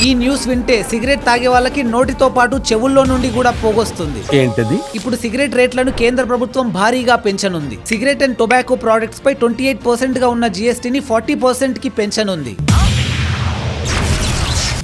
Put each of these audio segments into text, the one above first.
ఈ న్యూస్ వింటే సిగరెట్ తాగే వాళ్ళకి నోటితో పాటు చెవుల్లో నుండి కూడా పోగొస్తుంది. ఏంటది? ఇప్పుడు సిగరెట్ రేట్లను కేంద్ర ప్రభుత్వం భారీగా పెంచనుంది. సిగరెట్ అండ్ టొబాకో ప్రొడక్ట్స్ పై 28% గా ఉన్న GSTని 40% కి పెంచనుంది.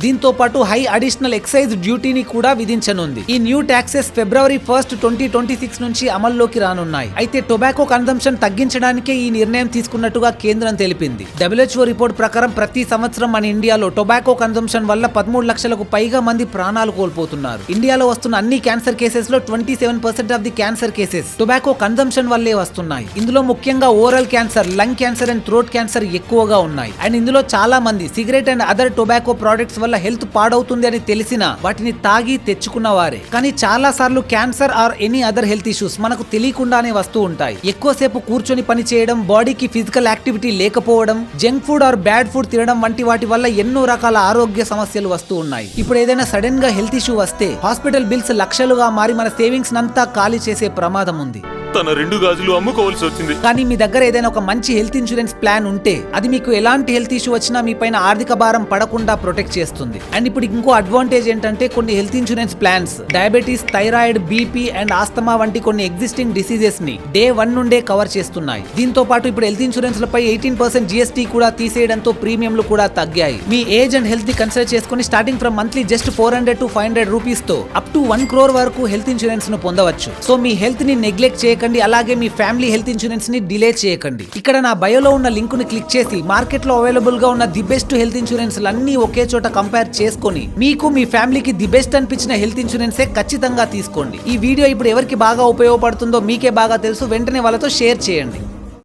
దీంతో పాటు హై అడిషనల్ ఎక్సైజ్ డ్యూటీని కూడా విధించనుంది. ఈ న్యూ ట్యాక్సెస్ ఫిబ్రవరి 1, 2026 నుంచి అమల్లోకి రానున్నాయి. అయితే టొబాకో కన్సంప్షన్ తగ్గించడానికే ఈ నిర్ణయం తీసుకున్నట్టుగా కేంద్రం తెలిపింది. WHO రిపోర్ట్ ప్రకారం ప్రతి సంవత్సరం మన ఇండియాలో టొబాకో కన్సంప్షన్ వల్ల 13 లక్షలకు పైగా మంది ప్రాణాలు కోల్పోతున్నారు. ఇండియాలో వస్తున్న అన్ని క్యాన్సర్ కేసెస్ లో 27% of the cancer cases tobacco consumption వల్లే వస్తున్నాయి. ఇందులో ముఖ్యంగా oral cancer, lung cancer and throat cancer ఎక్కువగా ఉన్నాయి. అండ్ ఇందులో చాలా మంది cigarette and other tobacco products వల్ల హెల్త్ పాడవుతుంది అని తెలిసినా వాటిని తాగి తెచ్చుకున్న వారే. కానీ చాలా సార్లు cancer or any other health issues మనకు తెలియకుండానే వస్తూ ఉంటాయి. ఎక్కువసేపు కూర్చొని పని చేయడం, బాడీకి ఫిజికల్ యాక్టివిటీ లేకపోవడం, junk food or bad food తినడం వంటి వాటి వల్ల ఎన్నో రకాల ఆరోగ్య సమస్యలు వస్తూ ఉన్నాయి. ఇప్పుడు ఏదైనా సడన్ గా హెల్త్ ఇష్యూ వస్తే హాస్పిటల్ బిల్స్ లక్షలుగా మారి మన సేవింగ్స్ నంతా ఖాళీ చేసే ప్రమాదం ఉంది. తన 2 గాజులు అమ్ముకోవాల్సి వచ్చింది. కానీ మీ దగ్గర ఏదైనా ఒక మంచి హెల్త్ ఇన్సూరెన్స్ ప్లాన్ ఉంటే అది మీకు ఎలాంటి హెల్త్ ఇష్యూ వచ్చినా మీ పైన ఆర్థిక భారం పడకుండా ప్రొటెక్ట్ చేస్తుంది. అండ్ ఇప్పుడు ఇంకో అడ్వాంటేజ్ ఏంటంటే కొన్ని health insurance plans diabetes, thyroid, BP and asthma వంటి కొన్ని ఎగ్జిస్టింగ్ డిసీజెస్ ని డే 1 నుండే కవర్ చేస్తున్నాయి. దీంతో పాటు ఇప్పుడు హెల్త్ ఇన్సూరెన్స్ లపై 18% GST కూడా తీసేయడంతో ప్రీమియంలు కూడా తగ్గాయి. మీ ఏజ్ అండ్ హెల్త్ ని కన్సిడర్ చేసుకుని starting from monthly just 400 to 500 rupees తో అప్ టు 1 crore వరకు హెల్త్ ఇన్సూరెన్స్ ను పొందవచ్చు. సో మీ హెల్త్ ని నెగ్లెక్ట్ చేయకండి, అలాగే మీ ఫ్యామిలీ హెల్త్ ఇన్సూరెన్స్ ని డిలే చేయకండి. ఇక్కడ నా బయోలో ఉన్న లింక్ ని క్లిక్ చేసి మార్కెట్ లో అవైలబుల్ గా ఉన్న ది బెస్ట్ హెల్త్ ఇన్సూరెన్స్ అన్ని ఒకే చోట కంపేర్ చేసుకొని మీకు మీ ఫ్యామిలీకి ది బెస్ట్ అనిపించిన హెల్త్ ఇన్సూరెన్సే ఖచ్చితంగా తీసుకోండి. ఈ వీడియో ఇప్పుడు ఎవరికి బాగా ఉపయోగపడుతుందో మీకే బాగా తెలుసు. వెంటనే వాళ్ళతో షేర్ చేయండి.